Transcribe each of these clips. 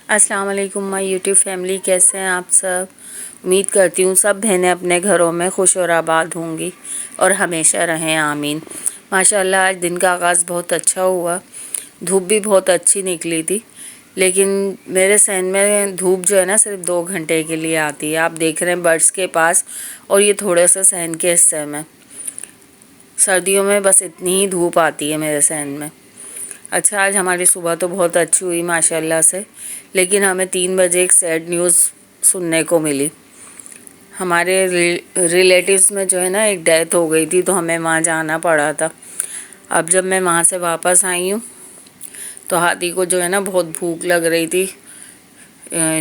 अस्सलाम वालेकुम my YouTube family, कैसे हैं आप सब। उम्मीद करती हूँ सब बहनें अपने घरों में खुश और आबाद होंगी और हमेशा रहें, आमीन। माशाल्लाह आज दिन का आगाज़ बहुत अच्छा हुआ। धूप भी बहुत अच्छी निकली थी, लेकिन मेरे सहन में धूप जो है ना सिर्फ 2 घंटे के लिए आती है। आप देख रहे हैं बर्ड्स के पास, और ये थोड़े से सहन के हिस्से में। सर्दियों में बस इतनी ही धूप आती है मेरे सहन में। अच्छा, आज हमारी सुबह तो बहुत अच्छी हुई माशाल्लाह से, लेकिन हमें 3 बजे एक सैड न्यूज़ सुनने को मिली। हमारे रिलेटिव्स में जो है ना एक डेथ हो गई थी, तो हमें वहाँ जाना पड़ा था। अब जब मैं वहाँ से वापस आई हूँ तो हाथी को जो है ना बहुत भूख लग रही थी।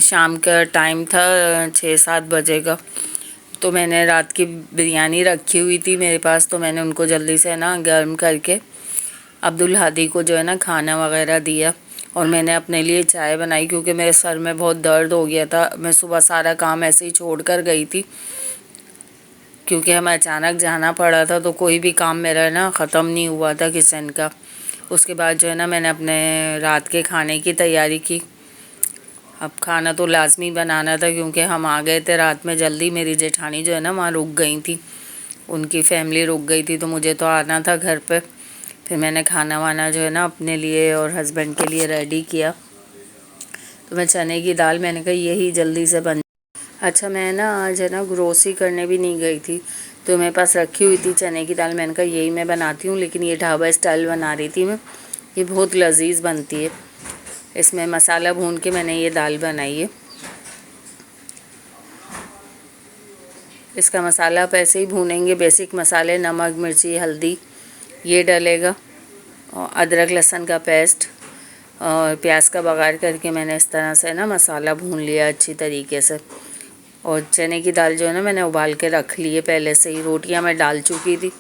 शाम का टाइम था, 6-7 बजे का। तो मैंने रात की बिरयानी रखी हुई थी मेरे पास, तो मैंने उनको जल्दी से ना गर्म करके अब्दुल हादी को जो है ना खाना वगैरह दिया, और मैंने अपने लिए चाय बनाई क्योंकि मेरे सर में बहुत दर्द हो गया था। मैं सुबह सारा काम ऐसे ही छोड़ कर गई थी क्योंकि हमें अचानक जाना पड़ा था, तो कोई भी काम मेरा ना ख़त्म नहीं हुआ था किचन का। उसके बाद जो है ना मैंने अपने रात के खाने की तैयारी की। अब खाना तो लाजमी बनाना था क्योंकि हम आ गए थे रात में जल्दी। मेरी जेठानी जो है ना वहाँ रुक गई थी, उनकी फैमिली रुक गई थी, तो मुझे तो आना था घर पे। फिर मैंने खाना वाना जो है ना अपने लिए और हस्बैंड के लिए रेडी किया। तो मैं चने की दाल, मैंने कहा यही जल्दी से बन। अच्छा, मैं ना आज है ना ग्रोसरी करने भी नहीं गई थी, तो मेरे पास रखी हुई थी चने की दाल। मैंने कहा यही मैं बनाती हूँ, लेकिन ये ढाबा स्टाइल बना रही थी मैं। ये बहुत लजीज बनती है। इसमें मसाला भून के मैंने ये दाल बनाई है। इसका मसाला आप ऐसे ही भूनेंगे, बेसिक मसाले नमक मिर्ची हल्दी ये डलेगा, और अदरक लहसुन का पेस्ट और प्याज का बघार करके मैंने इस तरह से ना मसाला भून लिया अच्छी तरीके से। और चने की दाल जो है ना मैंने उबाल के रख ली है पहले से ही। रोटियां मैं डाल चुकी थी।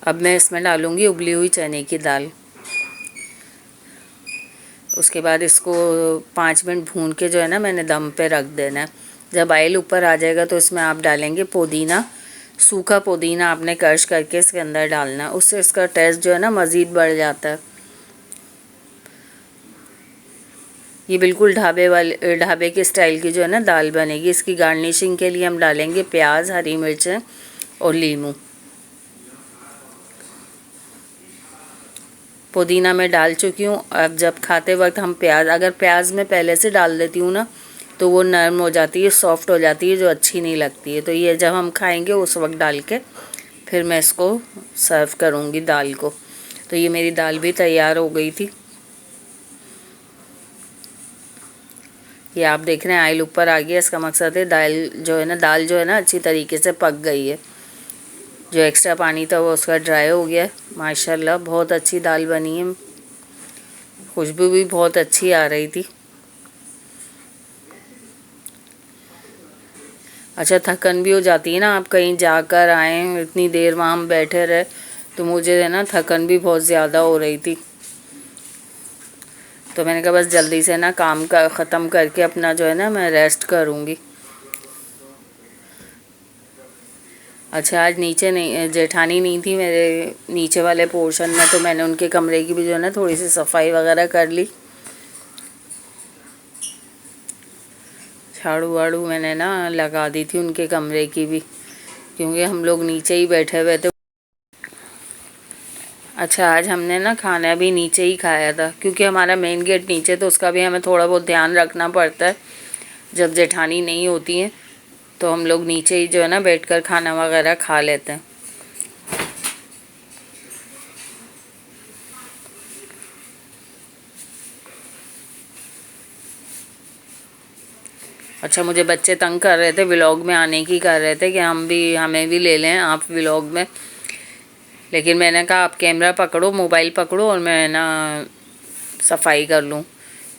अब मैं इसमें डालूँगी उबली हुई चने की दाल। उसके बाद इसको 5 मिनट भून के जो है ना मैंने दम पे रख देना है। जब ऑयल ऊपर आ जाएगा तो इसमें आप डालेंगे पुदीना। सूखा पुदीना आपने क्रश करके इसके अंदर डालना, उससे इसका टेस्ट जो है ना मज़ीद बढ़ जाता है। ये बिल्कुल ढाबे के स्टाइल की जो है ना दाल बनेगी। इसकी गार्निशिंग के लिए हम डालेंगे प्याज, हरी मिर्चें और नींबू। पुदीना मैं डाल चुकी हूँ। अब जब खाते वक्त हम प्याज, अगर प्याज मैं पहले से डाल देती हूँ ना तो वो नरम हो जाती है, सॉफ्ट हो जाती है, जो अच्छी नहीं लगती है। तो ये जब हम खाएंगे उस वक्त डाल के फिर मैं इसको सर्व करूँगी दाल को। तो ये मेरी दाल भी तैयार हो गई थी। ये आप देख रहे हैं ऑयल ऊपर आ गया। इसका मकसद है दाल जो है ना अच्छी तरीके से पक गई है। जो एक्स्ट्रा पानी था वो उसका ड्राई हो गया। माशाल्लाह बहुत अच्छी दाल बनी है। खुशबू भी बहुत अच्छी आ रही थी। अच्छा, थकन भी हो जाती है ना, आप कहीं जाकर आए, इतनी देर वहाँ हम बैठे रहे, तो मुझे है ना थकन भी बहुत ज़्यादा हो रही थी। तो मैंने कहा बस जल्दी से ना काम का ख़त्म करके अपना जो है ना मैं रेस्ट करूँगी। अच्छा, आज नीचे नहीं, जेठानी नहीं थी मेरे नीचे वाले पोर्शन में, तो मैंने उनके कमरे की भी जो है ना थोड़ी सी सफाई वगैरह कर ली। झाड़ू वाड़ू मैंने ना लगा दी थी उनके कमरे की भी, क्योंकि हम लोग नीचे ही बैठे हुए थे। अच्छा, आज हमने ना खाना भी नीचे ही खाया था क्योंकि हमारा मेन गेट नीचे, तो उसका भी हमें थोड़ा बहुत ध्यान रखना पड़ता है। जब जेठानी नहीं होती हैं तो हम लोग नीचे ही जो है ना बैठकर खाना वगैरह खा लेते हैं। अच्छा, मुझे बच्चे तंग कर रहे थे, व्लॉग में आने की कर रहे थे कि हमें भी ले लें आप व्लॉग में। लेकिन मैंने कहा आप कैमरा पकड़ो, मोबाइल पकड़ो, और मैं ना सफाई कर लूँ।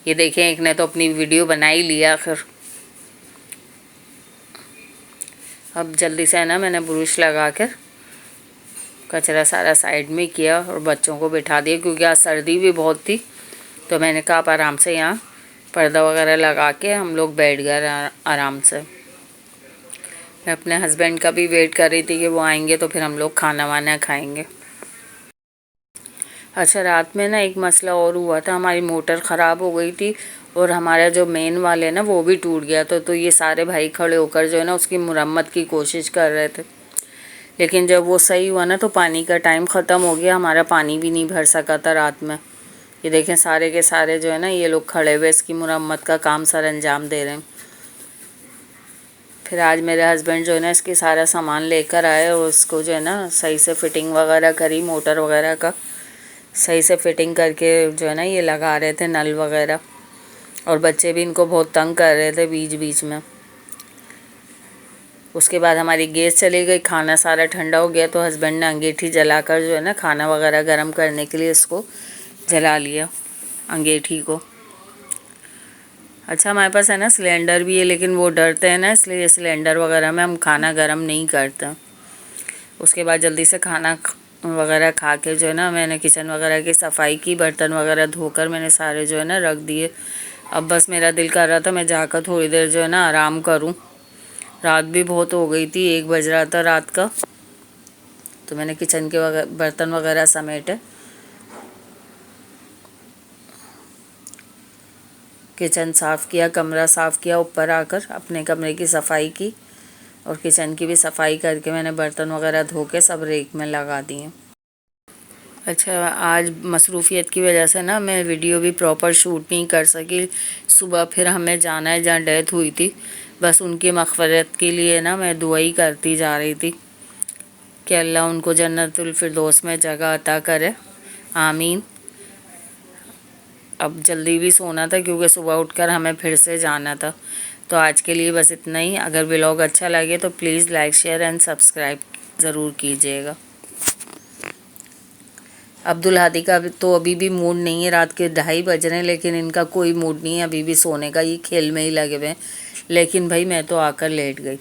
ये देखें, एक ने तो अपनी वीडियो बना ही लिया आखिर। अब जल्दी से है ना मैंने ब्रश लगा कर कचरा सारा साइड में किया और बच्चों को बिठा दिया, क्योंकि आज सर्दी भी बहुत थी। तो मैंने कहा आप आराम से यहाँ पर्दा वगैरह लगा के हम लोग बैठ गए आराम से। मैं अपने हस्बैंड का भी वेट कर रही थी कि वो आएंगे तो फिर हम लोग खाना वाना खाएंगे। अच्छा, रात में ना एक मसला और हुआ था, हमारी मोटर ख़राब हो गई थी और हमारा जो मेन वाल है ना वो भी टूट गया था। तो ये सारे भाई खड़े होकर जो है ना उसकी मुरम्मत की कोशिश कर रहे थे, लेकिन जब वो सही हुआ ना तो पानी का टाइम ख़त्म हो गया, हमारा पानी भी नहीं भर सका था रात में। ये देखें सारे के सारे जो है ना ये लोग खड़े हुए इसकी मुरम्मत का काम सर अंजाम दे रहे हैं। फिर आज मेरे हस्बैंड जो है ना इसकी सारा सामान लेकर आए और उसको जो है ना सही से फिटिंग वगैरह करी, मोटर वगैरह का सही से फिटिंग करके जो है ना ये लगा रहे थे नल वगैरह। और बच्चे भी इनको बहुत तंग कर रहे थे बीच बीच में। उसके बाद हमारी गैस चली गई, खाना सारा ठंडा हो गया, तो हस्बैंड ने अंगीठी जलाकर जो है ना खाना वगैरह गर्म करने के लिए इसको जला लिया अंगीठी को। अच्छा, हमारे पास है ना सिलेंडर भी है, लेकिन वो डरते हैं ना इसलिए सिलेंडर वगैरह में हम खाना गर्म नहीं करते। उसके बाद जल्दी से खाना वगैरह खा के जो है ना मैंने किचन वगैरह की सफाई की, बर्तन वगैरह धोकर मैंने सारे जो है ना रख दिए। अब बस मेरा दिल कर रहा था मैं जाकर थोड़ी देर जो है ना आराम करूं। रात भी बहुत हो गई थी, 1 बज रहा था रात का। तो मैंने किचन के बर्तन वगैरह समेटे, किचन साफ़ किया, कमरा साफ़ किया, ऊपर आकर अपने कमरे की सफाई की और किचन की भी सफाई करके मैंने बर्तन वगैरह धो के सब रेक में लगा दिए। अच्छा, आज मसरूफ़ियत की वजह से ना मैं वीडियो भी प्रॉपर शूट नहीं कर सकी। सुबह फिर हमें जाना है जहाँ डेथ हुई थी, बस उनकी मग़फ़िरत के लिए ना मैं दुआ ही करती जा रही थी कि अल्लाह उनको जन्नतुल फिरदौस में जगह अता करे, आमीन। अब जल्दी भी सोना था क्योंकि सुबह उठकर हमें फिर से जाना था। तो आज के लिए बस इतना ही। अगर व्लॉग अच्छा लगे तो please like share and subscribe ज़रूर कीजिएगा। अब्दुल हादी का तो अभी भी मूड नहीं है, रात के 2:30 बज रहे हैं लेकिन इनका कोई मूड नहीं है अभी भी सोने का, ये खेल में ही लगे हुए हैं। लेकिन भाई मैं तो आकर लेट गई।